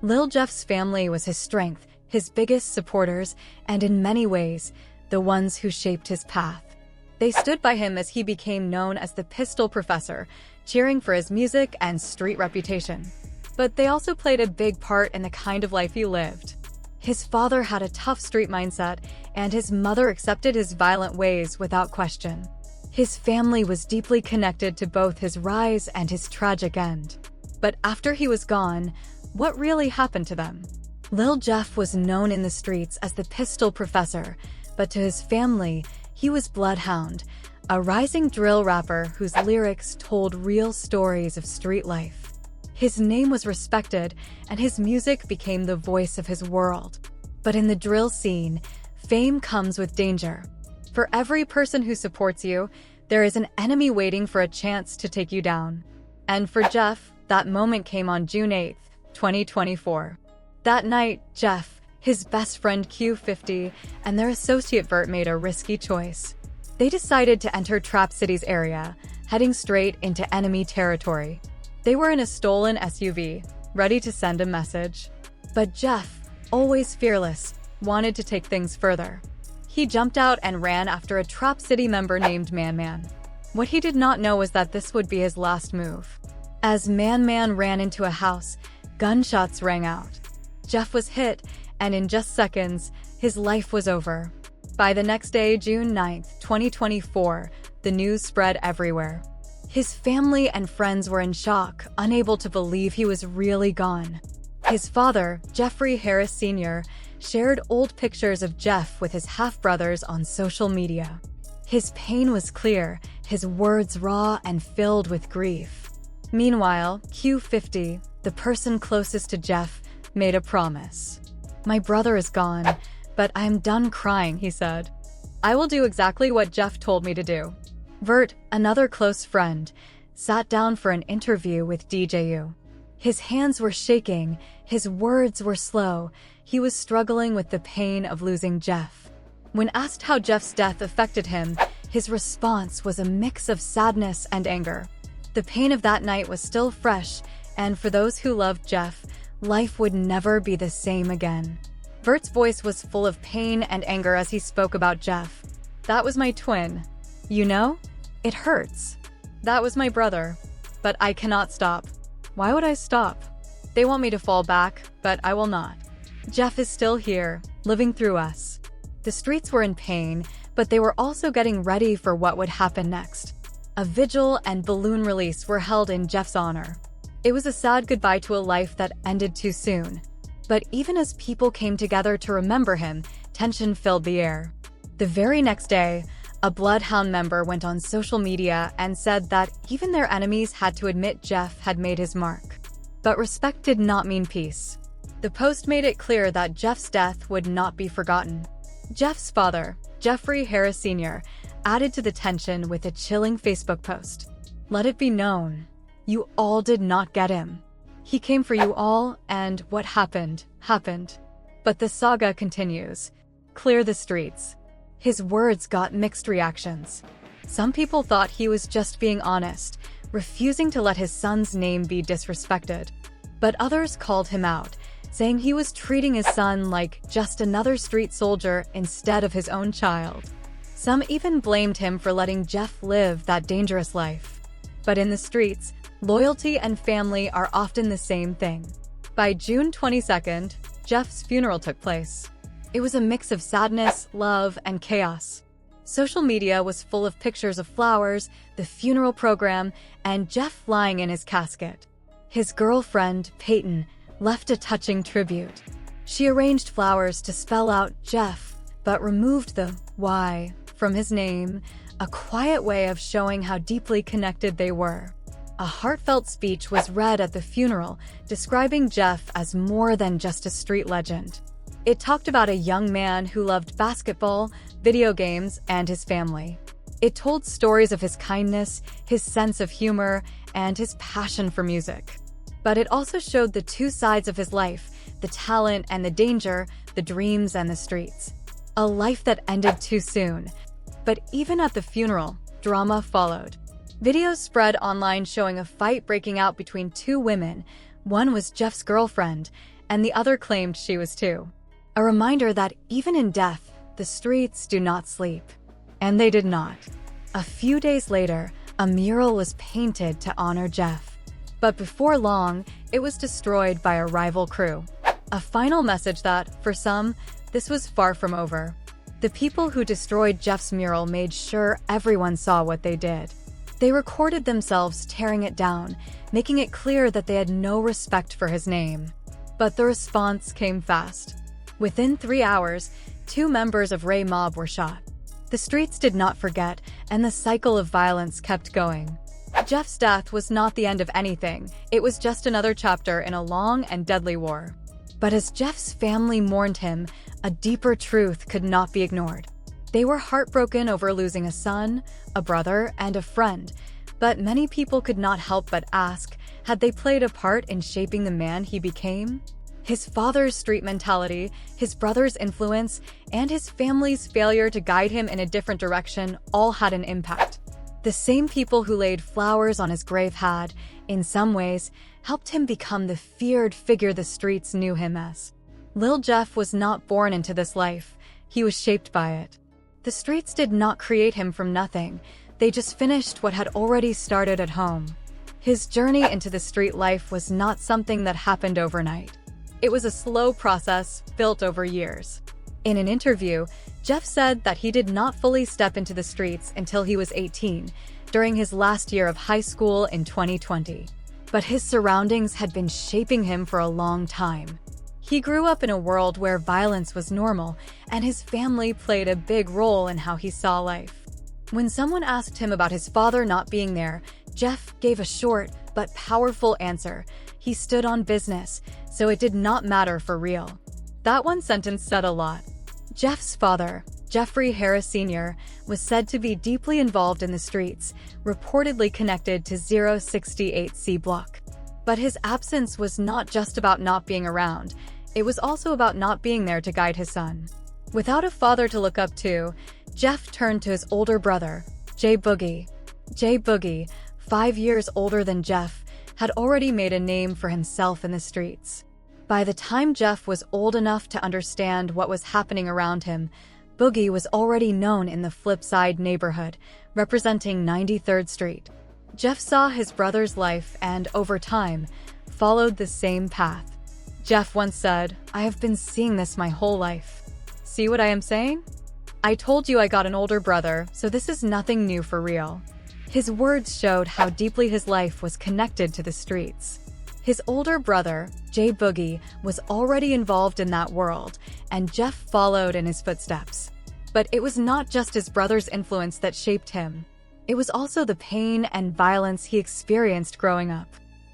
Lil Jeff's family was his strength, his biggest supporters, and in many ways, the ones who shaped his path. They stood by him as he became known as the Pistol Professor, cheering for his music and street reputation. But they also played a big part in the kind of life he lived. His father had a tough street mindset, and his mother accepted his violent ways without question. His family was deeply connected to both his rise and his tragic end. But after he was gone, what really happened to them? Lil Jeff was known in the streets as the Pistol Professor, but to his family, he was Bloodhound, a rising drill rapper whose lyrics told real stories of street life. His name was respected, and his music became the voice of his world. But in the drill scene, fame comes with danger. For every person who supports you, there is an enemy waiting for a chance to take you down. And for Jeff, that moment came on June 8, 2024. That night, Jeff, his best friend Q50, and their associate Vert made a risky choice. They decided to enter Trap City's area, heading straight into enemy territory. They were in a stolen SUV, ready to send a message. But Jeff, always fearless, wanted to take things further. He jumped out and ran after a Trap City member named Man. What he did not know was that this would be his last move. As Man ran into a house, gunshots rang out. Jeff was hit, and in just seconds, his life was over. By the next day, June 9, 2024, the news spread everywhere. His family and friends were in shock, unable to believe he was really gone. His father, Jeffrey Harris Sr., shared old pictures of Jeff with his half-brothers on social media. His pain was clear, his words raw and filled with grief. Meanwhile, Q50, the person closest to Jeff, made a promise. "My brother is gone, but I'm done crying," he said. "I will do exactly what Jeff told me to do." Vert, another close friend, sat down for an interview with DJU. His hands were shaking, his words were slow, he was struggling with the pain of losing Jeff. When asked how Jeff's death affected him, his response was a mix of sadness and anger. The pain of that night was still fresh, and for those who loved Jeff, life would never be the same again. Vert's voice was full of pain and anger as he spoke about Jeff. "That was my twin. You know? It hurts. That was my brother. But I cannot stop. Why would I stop? They want me to fall back, but I will not. Jeff is still here, living through us." The streets were in pain, but they were also getting ready for what would happen next. A vigil and balloon release were held in Jeff's honor. It was a sad goodbye to a life that ended too soon. But even as people came together to remember him, tension filled the air. The very next day, a Bloodhound member went on social media and said that even their enemies had to admit Jeff had made his mark. But respect did not mean peace. The post made it clear that Jeff's death would not be forgotten. Jeff's father, Jeffrey Harris Sr., added to the tension with a chilling Facebook post. "Let it be known, you all did not get him. He came for you all, and what happened, happened." But the saga continues. Clear the streets. His words got mixed reactions. Some people thought he was just being honest, refusing to let his son's name be disrespected. But others called him out, saying he was treating his son like just another street soldier instead of his own child. Some even blamed him for letting Jeff live that dangerous life. But in the streets, loyalty and family are often the same thing. By June 22nd, Jeff's funeral took place. It was a mix of sadness, love, and chaos. Social media was full of pictures of flowers, the funeral program, and Jeff lying in his casket. His girlfriend, Peyton, left a touching tribute. She arranged flowers to spell out Jeff, but removed the Y from his name, a quiet way of showing how deeply connected they were. A heartfelt speech was read at the funeral, describing Jeff as more than just a street legend. It talked about a young man who loved basketball, video games, and his family. It told stories of his kindness, his sense of humor, and his passion for music. But it also showed the two sides of his life, the talent and the danger, the dreams and the streets. A life that ended too soon. But even at the funeral, drama followed. Videos spread online showing a fight breaking out between two women. One was Jeff's girlfriend, and the other claimed she was too. A reminder that even in death, the streets do not sleep. And they did not. A few days later, a mural was painted to honor Jeff. But before long, it was destroyed by a rival crew. A final message that, for some, this was far from over. The people who destroyed Jeff's mural made sure everyone saw what they did. They recorded themselves tearing it down, making it clear that they had no respect for his name. But the response came fast. Within 3 hours, 2 members of Ray Mob were shot. The streets did not forget, and the cycle of violence kept going. Jeff's death was not the end of anything. It was just another chapter in a long and deadly war. But as Jeff's family mourned him, a deeper truth could not be ignored. They were heartbroken over losing a son, a brother, and a friend, but many people could not help but ask, had they played a part in shaping the man he became? His father's street mentality, his brother's influence, and his family's failure to guide him in a different direction all had an impact. The same people who laid flowers on his grave had, in some ways, helped him become the feared figure the streets knew him as. Lil Jeff was not born into this life. He was shaped by it. The streets did not create him from nothing. They just finished what had already started at home. His journey into the street life was not something that happened overnight. It was a slow process built over years. In an interview, Jeff said that he did not fully step into the streets until he was 18, during his last year of high school in 2020. But his surroundings had been shaping him for a long time. He grew up in a world where violence was normal, and his family played a big role in how he saw life. When someone asked him about his father not being there, Jeff gave a short but powerful answer. He stood on business, so it did not matter for real. That one sentence said a lot. Jeff's father, Jeffrey Harris Sr., was said to be deeply involved in the streets, reportedly connected to 068C Block. But his absence was not just about not being around. It was also about not being there to guide his son. Without a father to look up to, Jeff turned to his older brother, J Boogie. J Boogie, 5 years older than Jeff, had already made a name for himself in the streets. By the time Jeff was old enough to understand what was happening around him, Boogie was already known in the Flipside neighborhood, representing 93rd Street. Jeff saw his brother's life and, over time, followed the same path. Jeff once said, "I have been seeing this my whole life. See what I am saying? I told you I got an older brother, so this is nothing new for real." His words showed how deeply his life was connected to the streets. His older brother, J Boogie, was already involved in that world, and Jeff followed in his footsteps. But it was not just his brother's influence that shaped him. It was also the pain and violence he experienced growing up.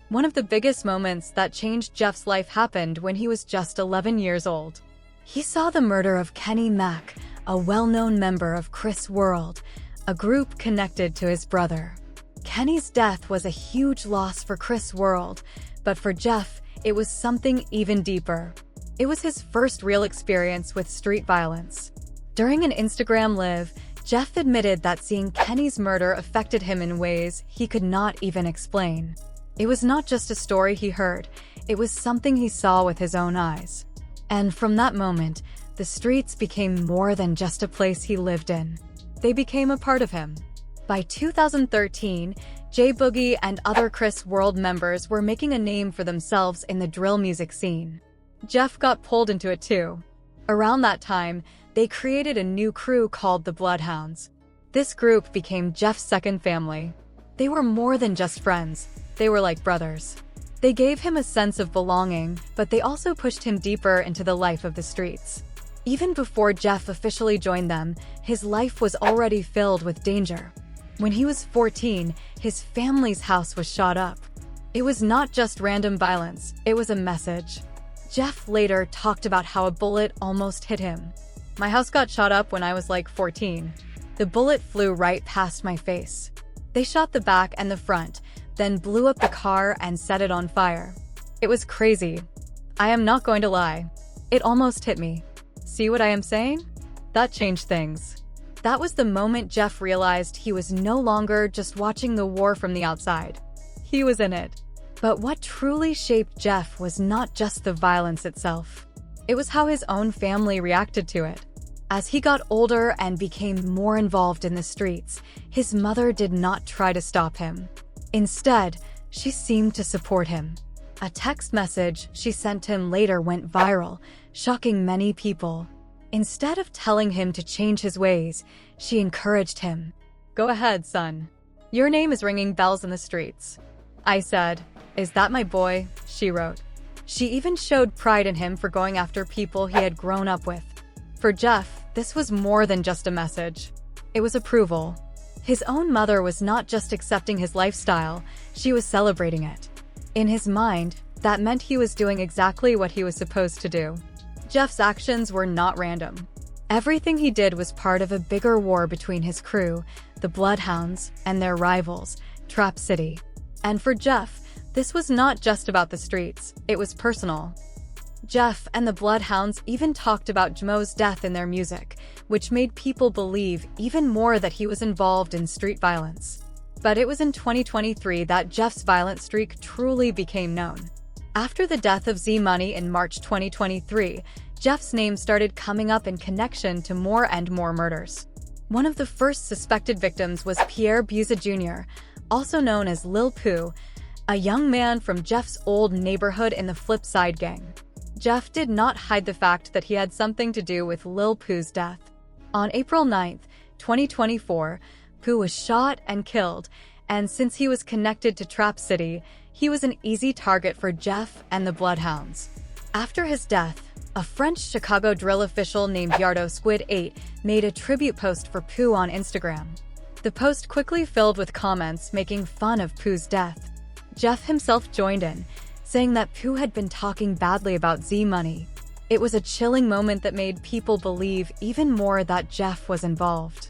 One of the biggest moments that changed Jeff's life happened when he was just 11 years old. He saw the murder of Kenny Mack, a well-known member of Chris World, a group connected to his brother. Kenny's death was a huge loss for Chris World, but for Jeff, it was something even deeper. It was his first real experience with street violence. During an Instagram Live, Jeff admitted that seeing Kenny's murder affected him in ways he could not even explain. It was not just a story he heard, it was something he saw with his own eyes. And from that moment, the streets became more than just a place he lived in. They became a part of him. By 2013, J Boogie and other Chris World members were making a name for themselves in the drill music scene. Jeff got pulled into it too. Around that time, they created a new crew called the Bloodhounds. This group became Jeff's second family. They were more than just friends. They were like brothers. They gave him a sense of belonging, but they also pushed him deeper into the life of the streets. Even before Jeff officially joined them, his life was already filled with danger. When he was 14, his family's house was shot up. It was not just random violence, it was a message. Jeff later talked about how a bullet almost hit him. "My house got shot up when I was like 14. The bullet flew right past my face. They shot the back and the front, then blew up the car and set it on fire. It was crazy. I am not going to lie. It almost hit me. See what I am saying? That changed things." That was the moment Jeff realized he was no longer just watching the war from the outside. He was in it. But what truly shaped Jeff was not just the violence itself. It was how his own family reacted to it. As he got older and became more involved in the streets, his mother did not try to stop him. Instead, she seemed to support him. A text message she sent him later went viral, shocking many people. Instead of telling him to change his ways, she encouraged him. "Go ahead, son. Your name is ringing bells in the streets." I said, "Is that my boy?" she wrote. She even showed pride in him for going after people he had grown up with. For Jeff, this was more than just a message. It was approval. His own mother was not just accepting his lifestyle, she was celebrating it. In his mind, that meant he was doing exactly what he was supposed to do. Jeff's actions were not random. Everything he did was part of a bigger war between his crew, the Bloodhounds, and their rivals, Trap City. And for Jeff, this was not just about the streets, it was personal. Jeff and the Bloodhounds even talked about Jmo's death in their music, which made people believe even more that he was involved in street violence. But it was in 2023 that Jeff's violent streak truly became known. After the death of Z Money in March 2023, Jeff's name started coming up in connection to more and more murders. One of the first suspected victims was Pierre Buza Jr., also known as Lil Pooh, a young man from Jeff's old neighborhood in the Flipside gang. Jeff did not hide the fact that he had something to do with Lil Pooh's death. On April 9, 2024, Pooh was shot and killed, and since he was connected to Trap City, he was an easy target for Jeff and the Bloodhounds. After his death, a French Chicago drill official named Yardo Squid 8 made a tribute post for Pooh on Instagram. The post quickly filled with comments making fun of Pooh's death. Jeff himself joined in, saying that Pooh had been talking badly about Z Money. It was a chilling moment that made people believe even more that Jeff was involved.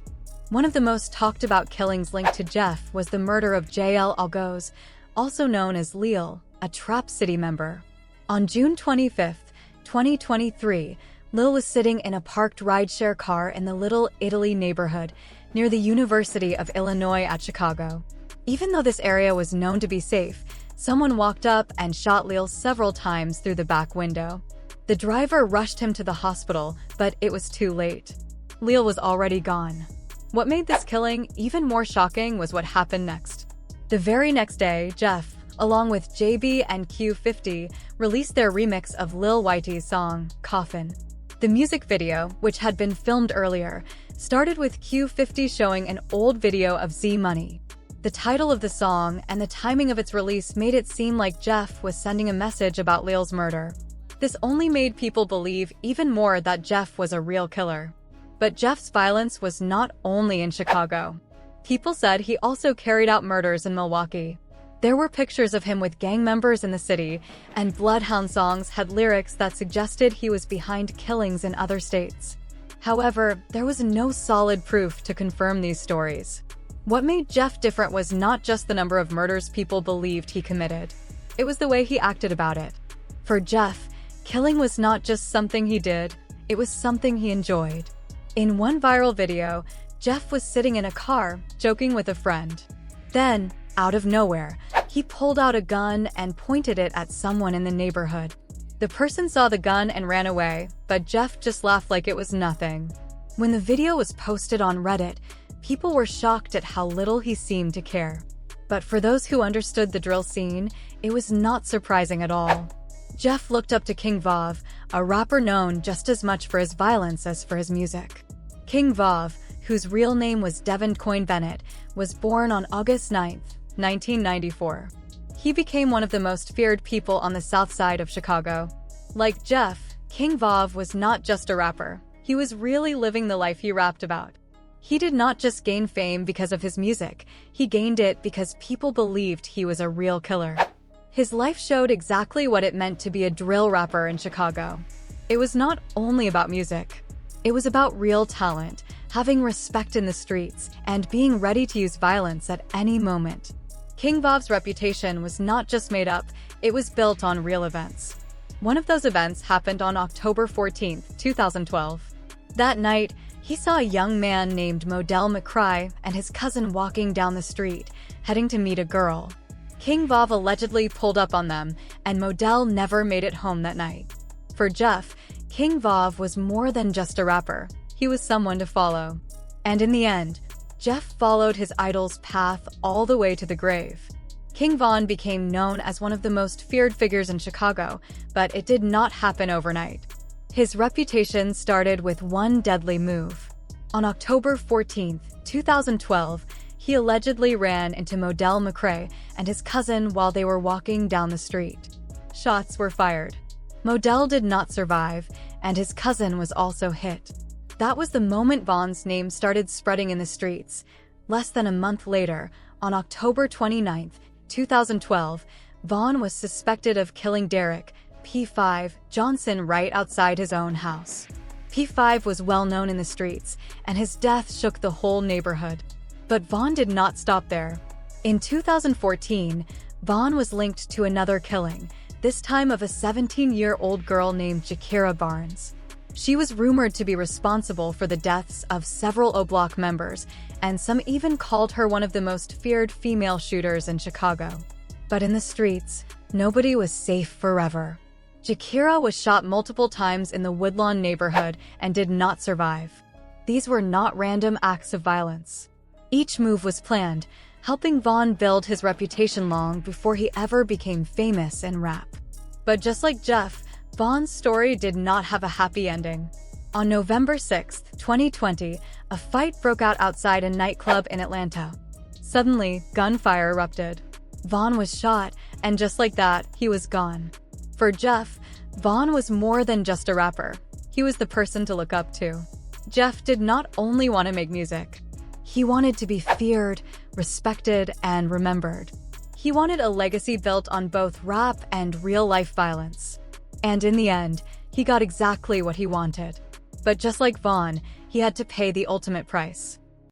One of the most talked about killings linked to Jeff was the murder of JL Algoz, also known as Lil, a Trap City member. On June 25, 2023, Lil was sitting in a parked rideshare car in the Little Italy neighborhood near the University of Illinois at Chicago. Even though this area was known to be safe, someone walked up and shot Lil several times through the back window. The driver rushed him to the hospital, but it was too late. Lil was already gone. What made this killing even more shocking was what happened next. The very next day, Jeff, along with JB and Q50, released their remix of Lil Whitey's song, Coffin. The music video, which had been filmed earlier, started with Q50 showing an old video of Z Money. The title of the song and the timing of its release made it seem like Jeff was sending a message about Lil's murder. This only made people believe even more that Jeff was a real killer. But Jeff's violence was not only in Chicago. People said he also carried out murders in Milwaukee. There were pictures of him with gang members in the city, and Bloodhound songs had lyrics that suggested he was behind killings in other states. However, there was no solid proof to confirm these stories. What made Jeff different was not just the number of murders people believed he committed. It was the way he acted about it. For Jeff, killing was not just something he did, it was something he enjoyed. In one viral video, Jeff was sitting in a car, joking with a friend. Then, out of nowhere, he pulled out a gun and pointed it at someone in the neighborhood. The person saw the gun and ran away, but Jeff just laughed like it was nothing. When the video was posted on Reddit, people were shocked at how little he seemed to care. But for those who understood the drill scene, it was not surprising at all. Jeff looked up to King Vav, a rapper known just as much for his violence as for his music. King Vav, whose real name was Devin Coyne Bennett, was born on August 9, 1994. He became one of the most feared people on the south side of Chicago. Like Jeff, King Vav was not just a rapper. He was really living the life he rapped about. He did not just gain fame because of his music, he gained it because people believed he was a real killer. His life showed exactly what it meant to be a drill rapper in Chicago. It was not only about music. It was about real talent, having respect in the streets, and being ready to use violence at any moment. King Vav's reputation was not just made up, it was built on real events. One of those events happened on October 14, 2012. That night, he saw a young man named Modell McCry and his cousin walking down the street, heading to meet a girl. King Vav allegedly pulled up on them, and Modell never made it home that night. For Jeff, King Vav was more than just a rapper. He was someone to follow. And in the end, Jeff followed his idol's path all the way to the grave. King Von became known as one of the most feared figures in Chicago, but it did not happen overnight. His reputation started with one deadly move. On October 14, 2012, he allegedly ran into Modell McRae and his cousin while they were walking down the street. Shots were fired. Modell did not survive, and his cousin was also hit. That was the moment Von's name started spreading in the streets. Less than a month later, on October 29, 2012, Von was suspected of killing Derek P5 Johnson right outside his own house. P5 was well known in the streets, and his death shook the whole neighborhood. But Von did not stop there. In 2014, Von was linked to another killing, this time of a 17-year-old girl named Jakira Barnes. She was rumored to be responsible for the deaths of several O Block members, and some even called her one of the most feared female shooters in Chicago. But in the streets, nobody was safe forever. Jakira was shot multiple times in the Woodlawn neighborhood and did not survive. These were not random acts of violence. Each move was planned, helping Von build his reputation long before he ever became famous in rap. But just like Jeff, Von's story did not have a happy ending. On November 6, 2020, a fight broke out outside a nightclub in Atlanta. Suddenly, gunfire erupted. Von was shot, and just like that, he was gone. For Jeff, Von was more than just a rapper. He was the person to look up to. Jeff did not only want to make music. He wanted to be feared, respected, and remembered. He wanted a legacy built on both rap and real-life violence. And in the end, he got exactly what he wanted. But just like Von, he had to pay the ultimate price.